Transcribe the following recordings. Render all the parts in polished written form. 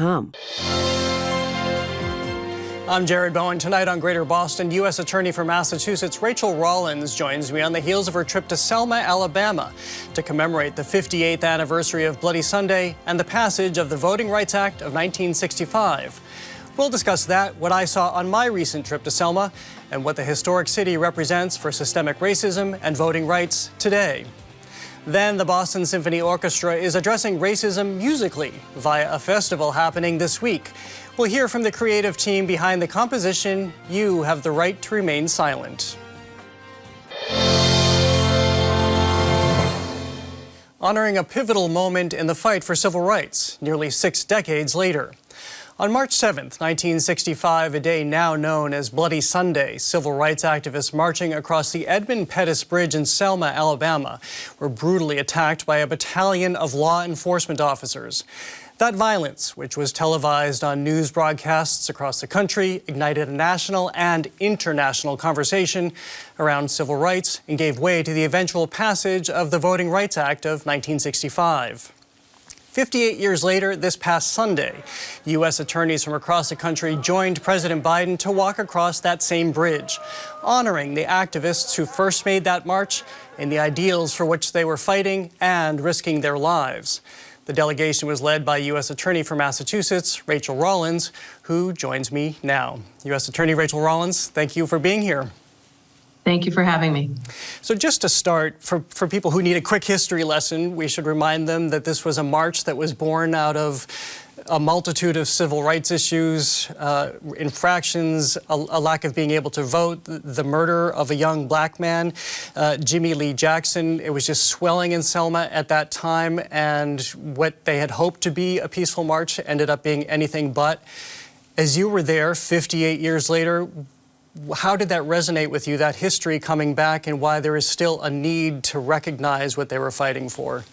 bostonpolice.com. I'm Jared Bowen. Tonight on Greater Boston, U.S. Attorney for Massachusetts Rachael Rollins joins me on the heels of her trip to Selma, Alabama, to commemorate the 58th anniversary of Bloody Sunday and the passage of the Voting Rights Act of 1965. We'll discuss that, what I saw on my recent trip to Selma, and what the historic city represents for systemic racism and voting rights today. Then the Boston Symphony Orchestra is addressing racism musically via a festival happening this week. We'll hear from the creative team behind the composition, You Have the Right to Remain Silent. Honoring a pivotal moment in the fight for civil rights, nearly 6 decades later. On March 7th, 1965, a day now known as Bloody Sunday, civil rights activists marching across the Edmund Pettus Bridge in Selma, Alabama, were brutally attacked by a battalion of law enforcement officers. That violence, which was televised on news broadcasts across the country, ignited a national and international conversation around civil rights and gave way to the eventual passage of the Voting Rights Act of 1965. 58 years later, this past Sunday, U.S. attorneys from across the country joined President Biden to walk across that same bridge, honoring the activists who first made that march and the ideals for which they were fighting and risking their lives. The delegation was led by U.S. Attorney for Massachusetts, Rachael Rollins, who joins me now. U.S. Attorney Rachael Rollins, thank you for being here. Thank you for having me. So just to start, for people who need a quick history lesson, we should remind them that this was a march that was born out of a multitude of civil rights issues, infractions, a lack of being able to vote, the murder of a young black man, Jimmy Lee Jackson. It was just swelling in Selma at that time, and what they had hoped to be a peaceful march ended up being anything but. As you were there 58 years later, how did that resonate with you, that history coming back, and why there is still a need to recognize what they were fighting for?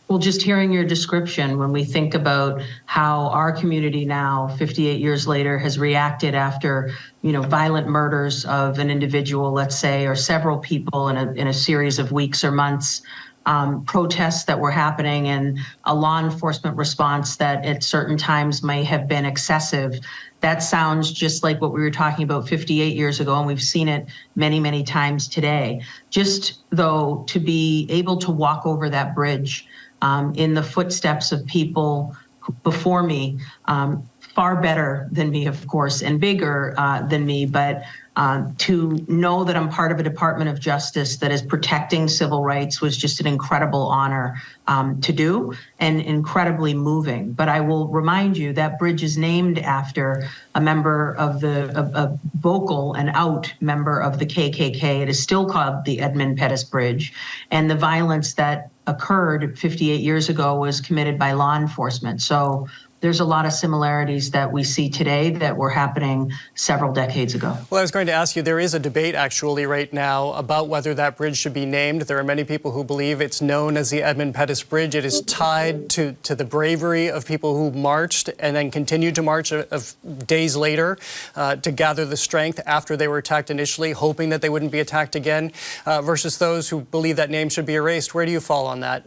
Well, just hearing your description, when we think about how our community now, 58 years later, has reacted after, violent murders of an individual, let's say, or several people in a series of weeks or months, protests that were happening, and a law enforcement response that at certain times may have been excessive. That sounds just like what we were talking about 58 years ago, and we've seen it many, many times today. Just, though, to be able to walk over that bridge in the footsteps of people before me, far better than me, of course, and bigger than me, but to know that I'm part of a Department of Justice that is protecting civil rights was just an incredible honor to do, and incredibly moving. But I will remind you that bridge is named after a member of a vocal and out member of the KKK. It is still called the Edmund Pettus Bridge, and the violence that occurred 58 years ago was committed by law enforcement. So there's a lot of similarities that we see today that were happening several decades ago. Well, I was going to ask you, there is a debate actually right now about whether that bridge should be named. There are many people who believe it's known as the Edmund Pettus Bridge. It is tied to the bravery of people who marched and then continued to march days later to gather the strength after they were attacked initially, hoping that they wouldn't be attacked again, versus those who believe that name should be erased. Where do you fall on that?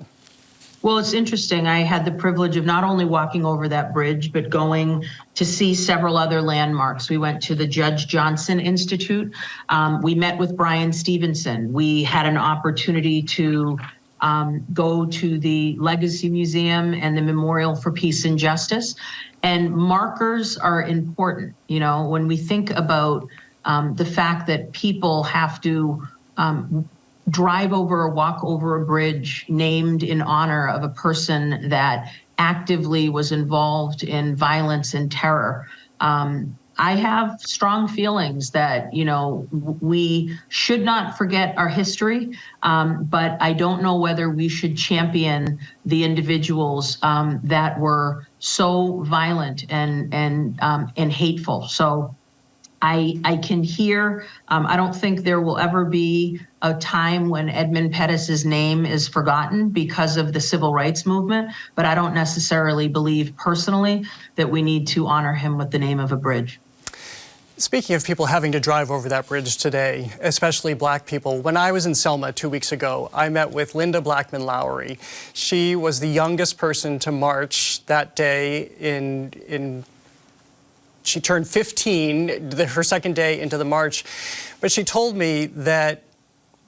Well, it's interesting. I had the privilege of not only walking over that bridge, but going to see several other landmarks. We went to the Judge Johnson Institute. We met with Brian Stevenson. We had an opportunity to go to the Legacy Museum and the Memorial for Peace and Justice. And markers are important. When we think about the fact that people have to drive over or walk over a bridge named in honor of a person that actively was involved in violence and terror. I have strong feelings that, we should not forget our history, but I don't know whether we should champion the individuals that were so violent and hateful. So I can hear, I don't think there will ever be a time when Edmund Pettus's name is forgotten because of the civil rights movement, but I don't necessarily believe personally that we need to honor him with the name of a bridge. Speaking of people having to drive over that bridge today, especially black people, when I was in Selma 2 weeks ago, I met with Linda Blackman Lowry. She was the youngest person to march that day she turned 15, her second day into the march. But she told me that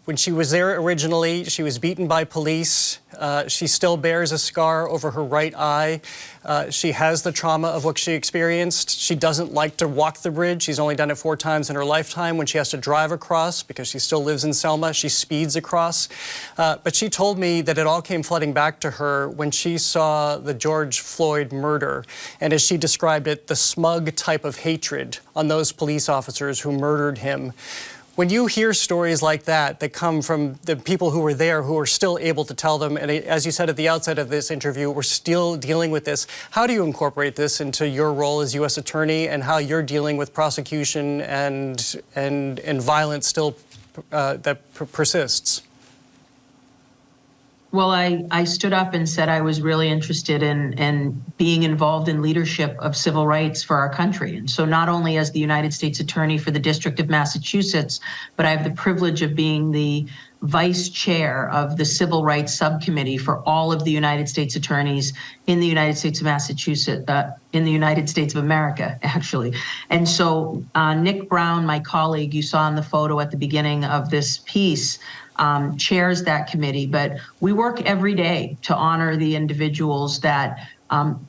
when she was there originally, she was beaten by police. She still bears a scar over her right eye. She has the trauma of what she experienced. She doesn't like to walk the bridge. She's only done it 4 times in her lifetime. When she has to drive across, because she still lives in Selma, she speeds across. But she told me that it all came flooding back to her when she saw the George Floyd murder. And as she described it, the smug type of hatred on those police officers who murdered him. When you hear stories like that come from the people who were there, who are still able to tell them, and as you said at the outset of this interview, we're still dealing with this, how do you incorporate this into your role as U.S. Attorney and how you're dealing with prosecution and violence still that persists? Well, I stood up and said I was really interested in being involved in leadership of civil rights for our country. And so not only as the United States Attorney for the District of Massachusetts, but I have the privilege of being the vice chair of the Civil Rights Subcommittee for all of the United States attorneys in the United States of Massachusetts, in the United States of America, actually. And so Nick Brown, my colleague, you saw in the photo at the beginning of this piece, chairs that committee, but we work every day to honor the individuals that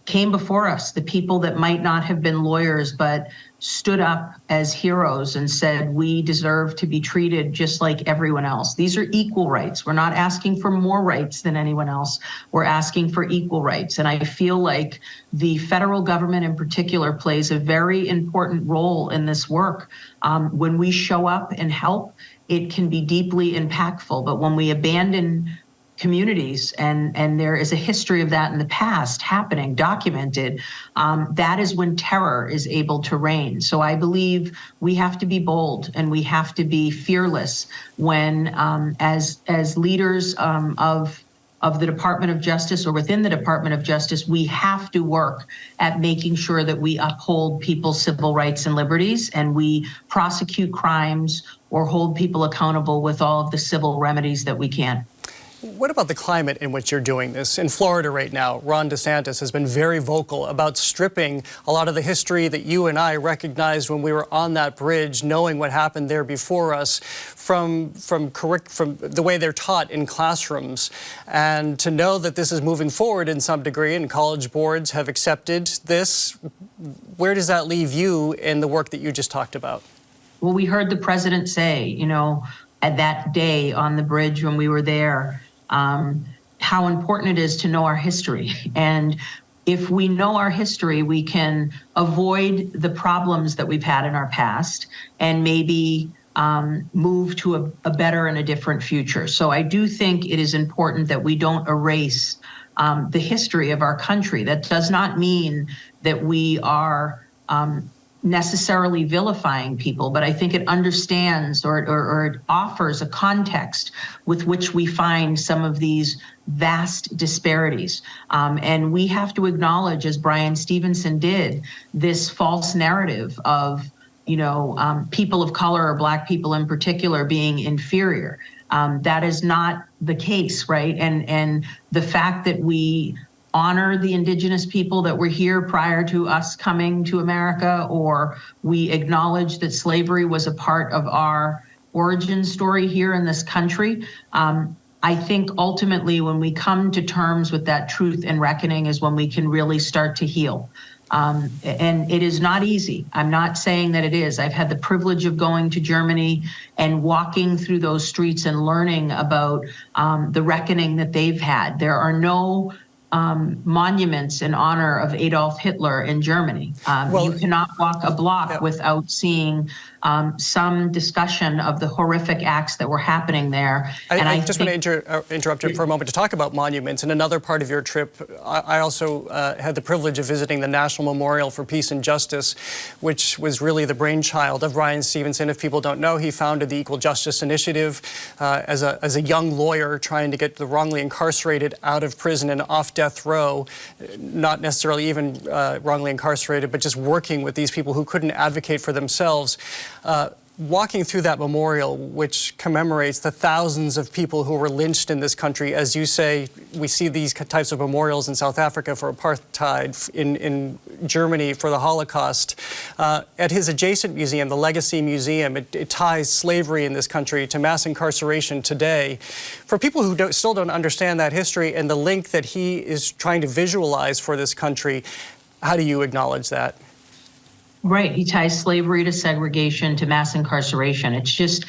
came before us, the people that might not have been lawyers, but stood up as heroes and said, we deserve to be treated just like everyone else. These are equal rights. We're not asking for more rights than anyone else. We're asking for equal rights. And I feel like the federal government in particular plays a very important role in this work. When we show up and help, it can be deeply impactful. But when we abandon communities, and there is a history of that in the past happening, documented, that is when terror is able to reign. So I believe we have to be bold and we have to be fearless when, as leaders of the Department of Justice or within the Department of Justice, we have to work at making sure that we uphold people's civil rights and liberties and we prosecute crimes or hold people accountable with all of the civil remedies that we can. What about the climate in which you're doing this? In Florida right now, Ron DeSantis has been very vocal about stripping a lot of the history that you and I recognized when we were on that bridge, knowing what happened there before us, from the way they're taught in classrooms. And to know that this is moving forward in some degree and college boards have accepted this, where does that leave you in the work that you just talked about? Well, we heard the president say, you know, at that day on the bridge when we were there, how important it is to know our history. And if we know our history, we can avoid the problems that we've had in our past and maybe move to a better and a different future. So I do think it is important that we don't erase the history of our country. That does not mean that we are necessarily vilifying people, but I think it understands or it offers a context with which we find some of these vast disparities. And we have to acknowledge, as Brian Stevenson did, this false narrative of, you know, people of color or Black people in particular being inferior. That is not the case, right? And the fact that we honor the indigenous people that were here prior to us coming to America, or we acknowledge that slavery was a part of our origin story here in this country. I think ultimately when we come to terms with that truth and reckoning is when we can really start to heal. And it is not easy. I'm not saying that it is. I've had the privilege of going to Germany and walking through those streets and learning about the reckoning that they've had. There are no monuments in honor of Adolf Hitler in Germany. You cannot walk a block without seeing some discussion of the horrific acts that were happening there. I just want to interrupt you for a moment to talk about monuments. In another part of your trip, I also had the privilege of visiting the National Memorial for Peace and Justice, which was really the brainchild of Bryan Stevenson. If people don't know, he founded the Equal Justice Initiative as a young lawyer trying to get the wrongly incarcerated out of prison and off death row, not necessarily even wrongly incarcerated, but just working with these people who couldn't advocate for themselves. Walking through that memorial, which commemorates the thousands of people who were lynched in this country, as you say, we see these types of memorials in South Africa for apartheid, in Germany for the Holocaust. At his adjacent museum, the Legacy Museum, it ties slavery in this country to mass incarceration today. For people who still don't understand that history and the link that he is trying to visualize for this country, how do you acknowledge that? Right. He ties slavery to segregation to mass incarceration. It's just,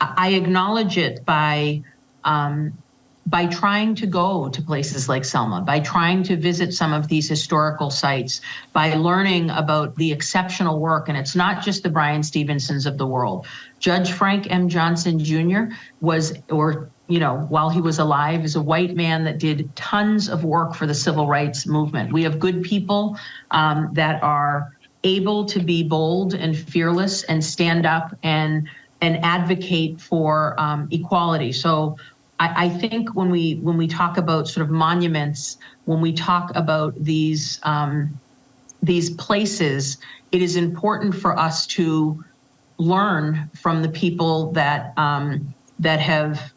I acknowledge it by trying to go to places like Selma, by trying to visit some of these historical sites, by learning about the exceptional work. And it's not just the Bryan Stevensons of the world. Judge Frank M. Johnson Jr. while he was alive, is a white man that did tons of work for the civil rights movement. We have good people that are able to be bold and fearless and stand up and advocate for equality. So I think when we talk about sort of monuments, when we talk about these places, it is important for us to learn from the people that have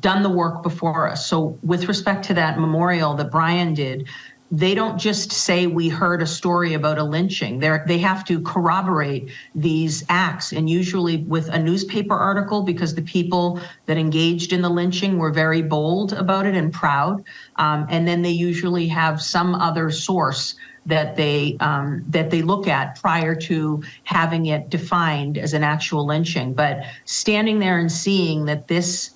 done the work before us. So with respect to that memorial that Bryan did, they don't just say we heard a story about a lynching. They have to corroborate these acts, and usually with a newspaper article, because the people that engaged in the lynching were very bold about it and proud. And then they usually have some other source that they look at prior to having it defined as an actual lynching. But standing there and seeing that this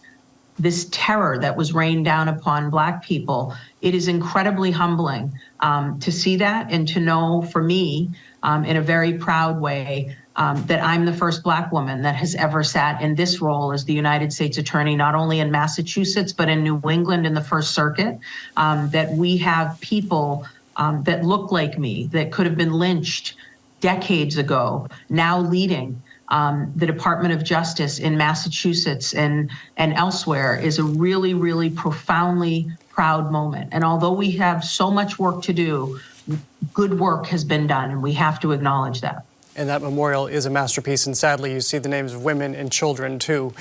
terror that was rained down upon Black people, it is incredibly humbling to see that, and to know, for me, in a very proud way, that I'm the first Black woman that has ever sat in this role as the United States Attorney, not only in Massachusetts, but in New England in the First Circuit, that we have people that look like me, that could have been lynched decades ago, now leading the Department of Justice in Massachusetts and elsewhere, is a really, really profoundly proud moment. And although we have so much work to do, good work has been done, and we have to acknowledge that. And that memorial is a masterpiece, and sadly you see the names of women and children too.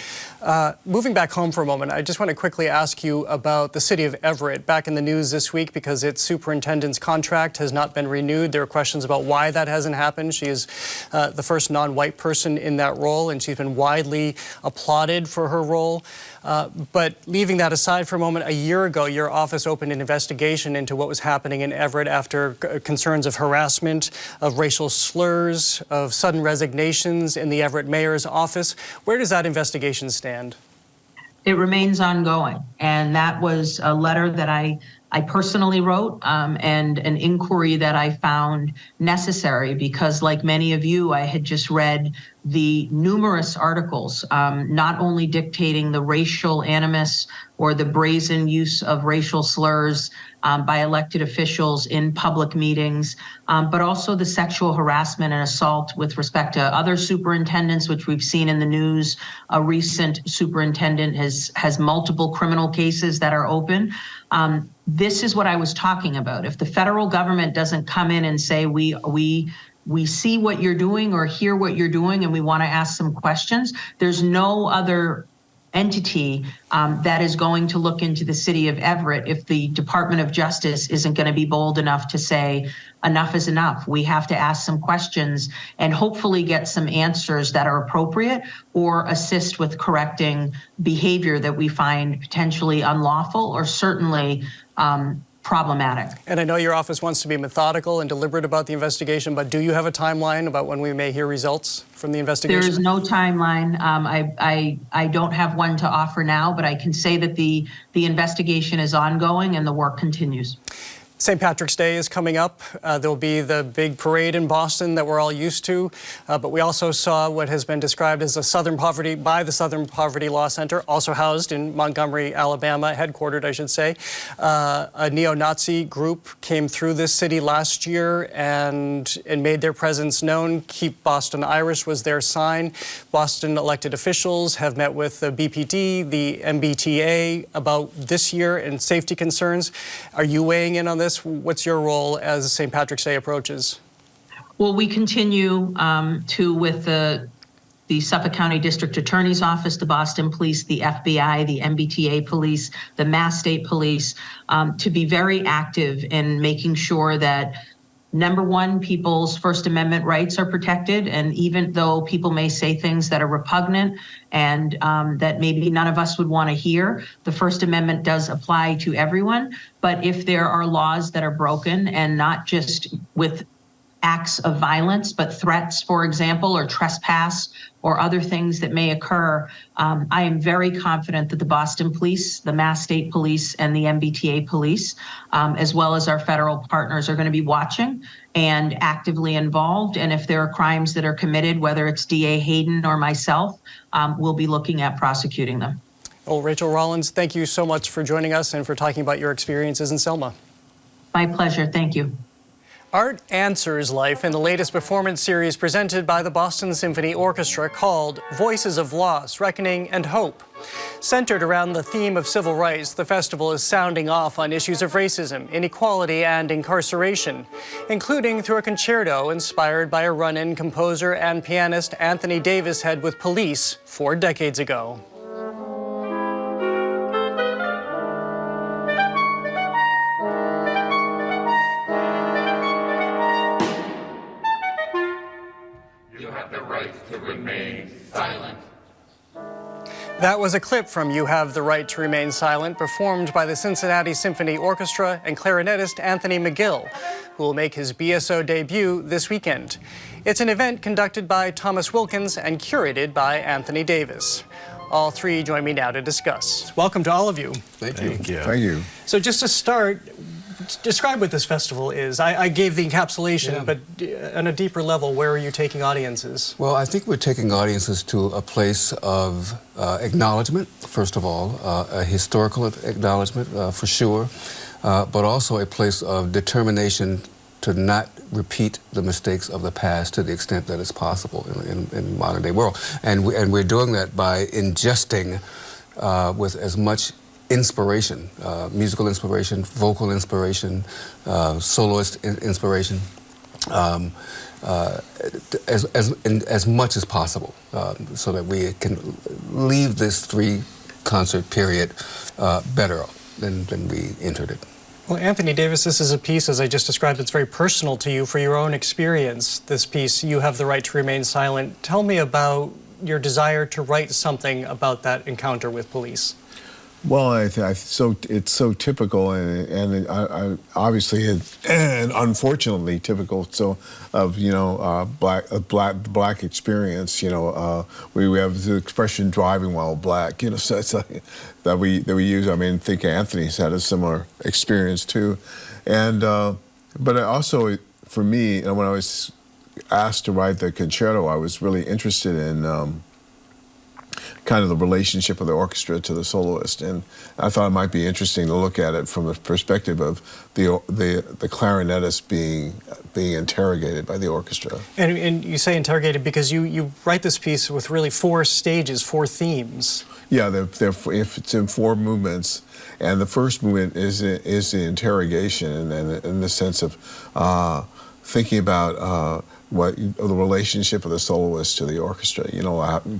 Moving back home for a moment, I just want to quickly ask you about the city of Everett, back in the news this week because its superintendent's contract has not been renewed. There are questions about why that hasn't happened. She is the first non-white person in that role, and she's been widely applauded for her role. But leaving that aside for a moment, a year ago, your office opened an investigation into what was happening in Everett after concerns of harassment, of racial slurs, of sudden resignations in the Everett mayor's office. Where does that investigation stand? It remains ongoing. And that was a letter that I personally wrote, and an inquiry that I found necessary because, like many of you, I had just read the numerous articles, not only dictating the racial animus or the brazen use of racial slurs by elected officials in public meetings, but also the sexual harassment and assault with respect to other superintendents, which we've seen in the news. A recent superintendent has multiple criminal cases that are open. This is what I was talking about. If the federal government doesn't come in and say, we see what you're doing or hear what you're doing and we want to ask some questions, there's no other entity that is going to look into the city of Everett if the Department of Justice isn't going to be bold enough to say enough is enough. We have to ask some questions and hopefully get some answers that are appropriate or assist with correcting behavior that we find potentially unlawful or certainly problematic. And I know your office wants to be methodical and deliberate about the investigation, but do you have a timeline about when we may hear results from the investigation? There is no timeline. I don't have one to offer now, but I can say that the investigation is ongoing and the work continues. St. Patrick's Day is coming up. There'll be the big parade in Boston that we're all used to, but we also saw what has been described as the Southern Poverty Law Center, also housed in Montgomery, Alabama, headquartered, I should say. A neo-Nazi group came through this city last year and made their presence known. Keep Boston Irish was their sign. Boston elected officials have met with the BPD, the MBTA about this year and safety concerns. Are you weighing in on this? What's your role as St. Patrick's Day approaches? Well, we continue with the Suffolk County District Attorney's Office, the Boston Police, the FBI, the MBTA Police, the Mass State Police, to be very active in making sure that, number one, people's First Amendment rights are protected. And even though people may say things that are repugnant and that maybe none of us would want to hear, the First Amendment does apply to everyone. But if there are laws that are broken, and not just with acts of violence, but threats, for example, or trespass or other things that may occur, I am very confident that the Boston Police, the Mass State Police, and the MBTA Police, as well as our federal partners, are going to be watching and actively involved. And if there are crimes that are committed, whether it's DA Hayden or myself, we'll be looking at prosecuting them. Well, Rachael Rollins, thank you so much for joining us and for talking about your experiences in Selma. My pleasure. Thank you. Art answers life in the latest performance series presented by the Boston Symphony Orchestra called Voices of Loss, Reckoning, and Hope. Centered around the theme of civil rights, the festival is sounding off on issues of racism, inequality, and incarceration, including through a concerto inspired by a run-in composer and pianist Anthony Davis had with Police 4 decades ago. You have the right to remain silent. That was a clip from You Have the Right to Remain Silent, performed by the Cincinnati Symphony Orchestra and clarinetist Anthony McGill, who will make his BSO debut this weekend. It's an event conducted by Thomas Wilkins and curated by Anthony Davis. All three join me now to discuss. Welcome to all of you. Thank you. Thank you. So just to start, describe what this festival is. I gave the encapsulation, but on a deeper level, where are you taking audiences? Well, I think we're taking audiences to a place of acknowledgement, first of all, a historical acknowledgement for sure, but also a place of determination to not repeat the mistakes of the past to the extent that it's possible in modern day world. And we're doing that by ingesting with as much inspiration, musical inspiration, vocal inspiration, soloist inspiration, as much as possible, so that we can leave this 3-concert period better than we entered it. Well, Anthony Davis, this is a piece, as I just described, that's very personal to you for your own experience. This piece, You Have the Right to Remain Silent. Tell me about your desire to write something about that encounter with police. Well, it's so typical and obviously and unfortunately typical of black experience. We have the expression "driving while black." So it's like that we use. I mean, I think Anthony's had a similar experience too, and but also for me, when I was asked to write the concerto, I was really interested in kind of the relationship of the orchestra to the soloist, and I thought it might be interesting to look at it from the perspective of the clarinetist being interrogated by the orchestra. And you say interrogated because you write this piece with really 4 stages, 4 themes. Yeah, if it's in 4 movements, and the first movement is the interrogation, and in the sense of thinking about what the relationship of the soloist to the orchestra,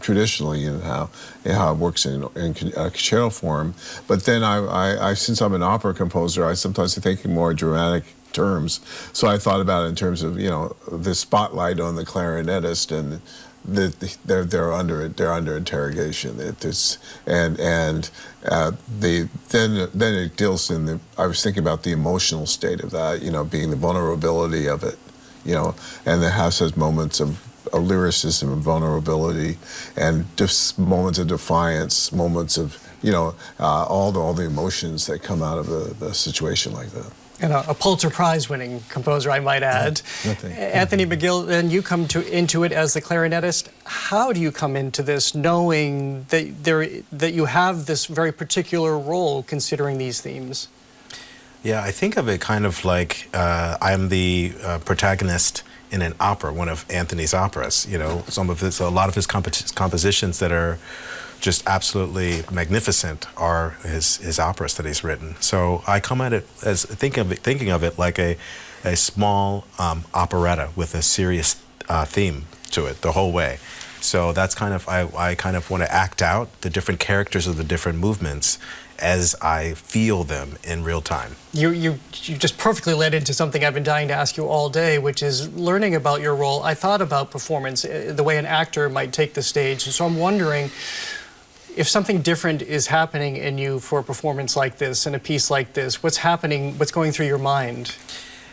traditionally, and how it works in concerto form. But then I since I'm an opera composer, I sometimes think in more dramatic terms. So I thought about it in terms of the spotlight on the clarinetist, and they're under interrogation. Then it deals in I was thinking about the emotional state of that, being the vulnerability of it. And the house has moments of lyricism and vulnerability, and just moments of defiance, moments of, all the emotions that come out of a situation like that. And a Pulitzer Prize-winning composer, I might add. Anthony McGill, then you come into it as the clarinetist. How do you come into this, knowing that you have this very particular role, considering these themes? Yeah, I think of it kind of like I'm the protagonist in an opera, one of Anthony's operas. You know, a lot of his compositions that are just absolutely magnificent are his operas that he's written. So I come at it as thinking of it like a small operetta with a serious theme to it the whole way. So that's kind of I kind of want to act out the different characters of the different movements as I feel them in real time. You just perfectly led into something I've been dying to ask you all day, which is learning about your role. I thought about performance, the way an actor might take the stage. So I'm wondering if something different is happening in you for a performance like this, in a piece like this. What's happening, what's going through your mind?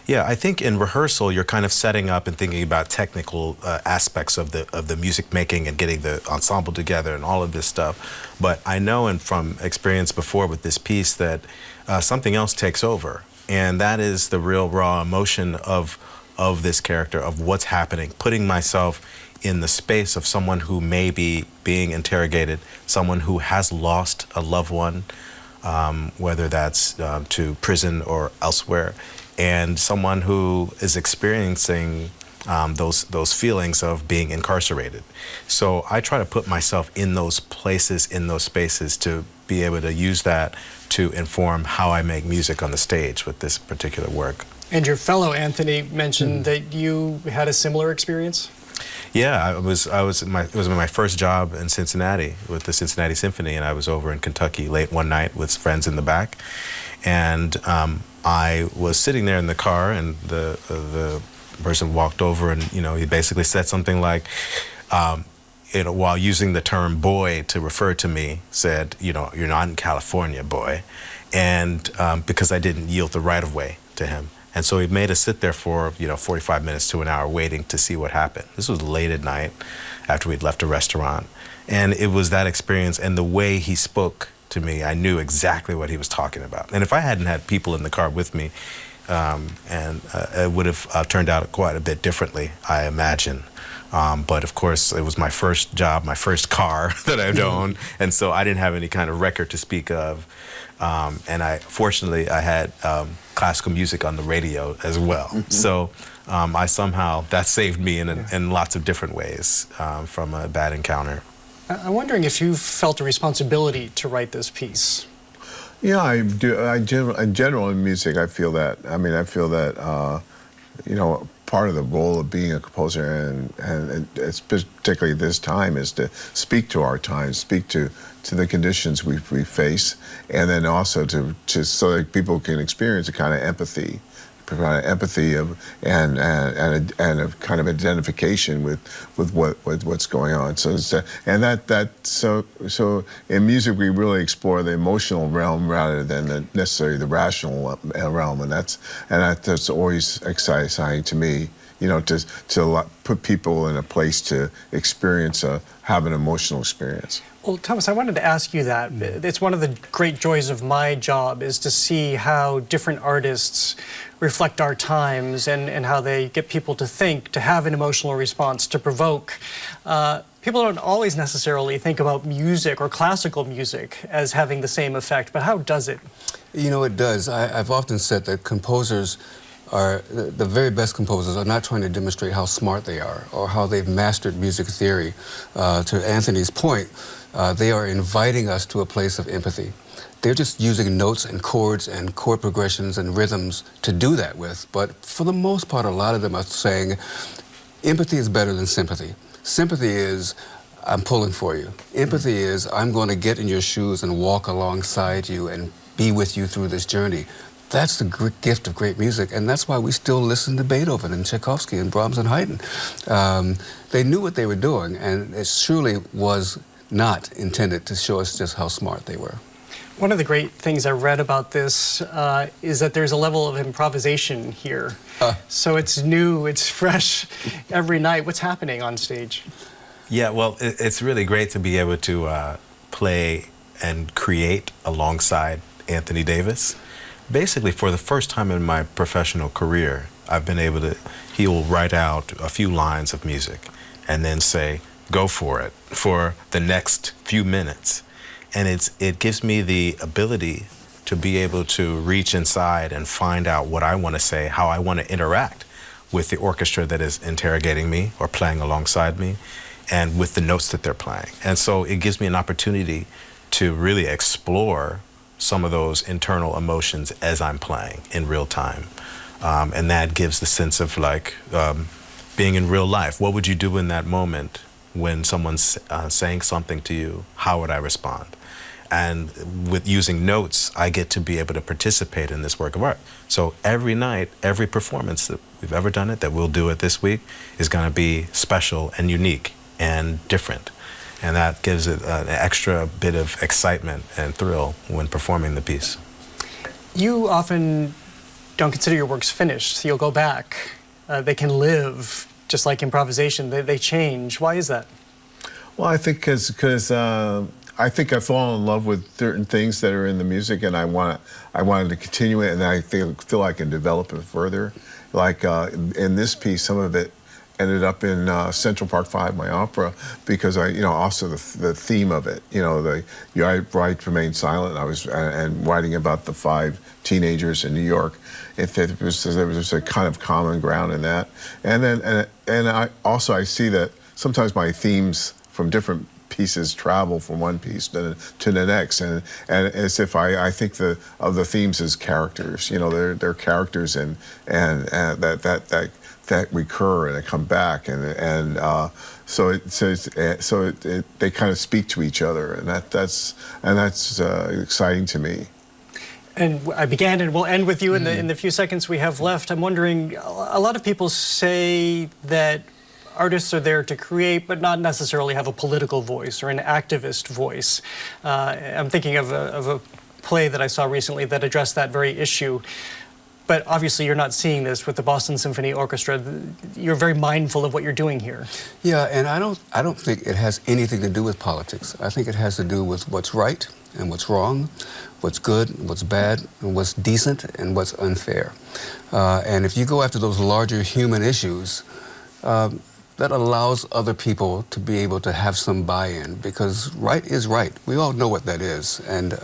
Yeah, I think in rehearsal you're kind of setting up and thinking about technical aspects of the music making and getting the ensemble together and all of this stuff. But I know, and from experience before with this piece, that something else takes over, and that is the real raw emotion of this character, of what's happening, putting myself in the space of someone who may be being interrogated, someone who has lost a loved one, whether that's to prison or elsewhere, and someone who is experiencing those feelings of being incarcerated. So I try to put myself in those places, in those spaces, to be able to use that to inform how I make music on the stage with this particular work. And your fellow Anthony mentioned that you had a similar experience? Yeah, it was my first job in Cincinnati with the Cincinnati Symphony, and I was over in Kentucky late one night with friends in the back, and I was sitting there in the car, and the person walked over, and he basically said something like, while using the term "boy" to refer to me, said, "You're not in California, boy," and because I didn't yield the right of way to him. And so he made us sit there for 45 minutes to an hour waiting to see what happened. This was late at night after we'd left a restaurant. And it was that experience and the way he spoke to me, I knew exactly what he was talking about. And if I hadn't had people in the car with me, it would have turned out quite a bit differently, I imagine. But of course, it was my first job, my first car that I'd owned, and so I didn't have any kind of record to speak of. And fortunately, I had classical music on the radio as well. So that saved me in lots of different ways from a bad encounter. I'm wondering if you felt a responsibility to write this piece. Yeah, I do. In general, in music, I feel that. I mean, I feel that, part of the role of being a composer, and it's particularly this time, is to speak to our time, speak to the conditions we face, and then also to so that people can experience a kind of empathy, provide empathy and a kind of identification with what's going on. So so in music we really explore the emotional realm rather than necessarily the rational realm, and that's always exciting to me. To put people in a place to have an emotional experience. Well, Thomas, I wanted to ask you that. It's one of the great joys of my job is to see how different artists reflect our times and how they get people to think, to have an emotional response, to provoke. People don't always necessarily think about music or classical music as having the same effect, but how does it? It does. I've often said that composers the very best composers are not trying to demonstrate how smart they are or how they've mastered music theory. To Anthony's point, they are inviting us to a place of empathy. They're just using notes and chords and chord progressions and rhythms to do that with. But for the most part, a lot of them are saying empathy is better than sympathy. Sympathy is, I'm pulling for you. Empathy is, I'm going to get in your shoes and walk alongside you and be with you through this journey. That's the gift of great music, and that's why we still listen to Beethoven and Tchaikovsky and Brahms and Haydn. They knew what they were doing, and it surely was not intended to show us just how smart they were. One of the great things I read about this is that there's a level of improvisation here. So it's new, it's fresh every night. What's happening on stage? Yeah, well, it's really great to be able to play and create alongside Anthony Davis, basically for the first time in my professional career, I've been able to, he will write out a few lines of music and then say, go for it for the next few minutes. And it gives me the ability to be able to reach inside and find out what I want to say, how I want to interact with the orchestra that is interrogating me or playing alongside me, and with the notes that they're playing. And so it gives me an opportunity to really explore some of those internal emotions as I'm playing in real time. And that gives the sense of like being in real life. What would you do in that moment when someone's saying something to you? How would I respond? And with using notes, I get to be able to participate in this work of art. So every night, every performance that we've ever done it, that we'll do it this week, is going to be special and unique and different. And that gives it an extra bit of excitement and thrill when performing the piece. You often don't consider your works finished, so you'll go back. They can live, just like improvisation. They change. Why is that? Well, I think because I think I fall in love with certain things that are in the music, and I wanted to continue it, and I feel I can develop it further. Like in this piece, some of it ended up in Central Park 5, my opera, because also the theme of it. I write Remain Silent. I was and writing about the 5 teenagers in New York. There was a kind of common ground in that, and I see that sometimes my themes from different pieces travel from one piece to the next, and as if I think of the themes as characters. They're characters and that recur and they come back, and so they kind of speak to each other, and that's exciting to me. And I began and we'll end with you in the few seconds we have left. I'm wondering, a lot of people say that artists are there to create, but not necessarily have a political voice or an activist voice. I'm thinking of a play that I saw recently that addressed that very issue. But obviously you're not seeing this with the Boston Symphony Orchestra. You're very mindful of what you're doing here. Yeah, and I don't think it has anything to do with politics. I think it has to do with what's right and what's wrong, what's good, what's bad, and what's decent and what's unfair. And if you go after those larger human issues, that allows other people to be able to have some buy-in, because right is right. We all know what that is, and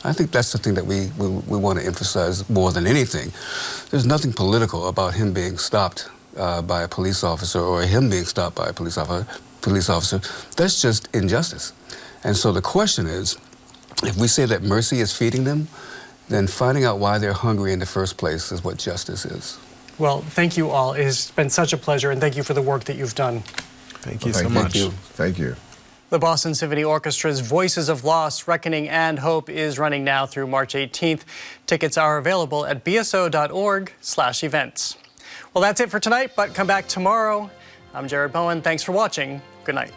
I think that's the thing that we want to emphasize more than anything. There's nothing political about him being stopped by a police officer or him being stopped by a police officer. That's just injustice. And so the question is, if we say that mercy is feeding them, then finding out why they're hungry in the first place is what justice is. Well, thank you all. It has been such a pleasure, and thank you for the work that you've done. Thank you so much. Thank you. The Boston Symphony Orchestra's Voices of Loss, Reckoning, and Hope is running now through March 18th. Tickets are available at bso.org/events. Well, that's it for tonight, but come back tomorrow. I'm Jared Bowen. Thanks for watching. Good night.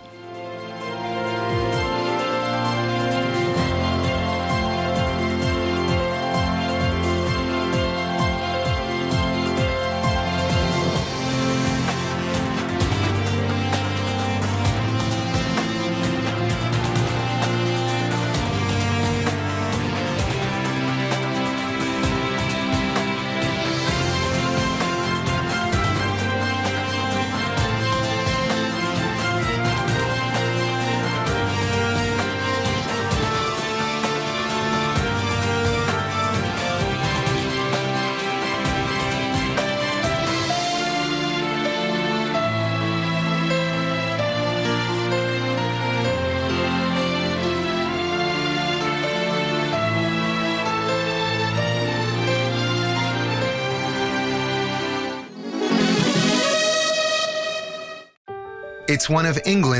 It's one of England's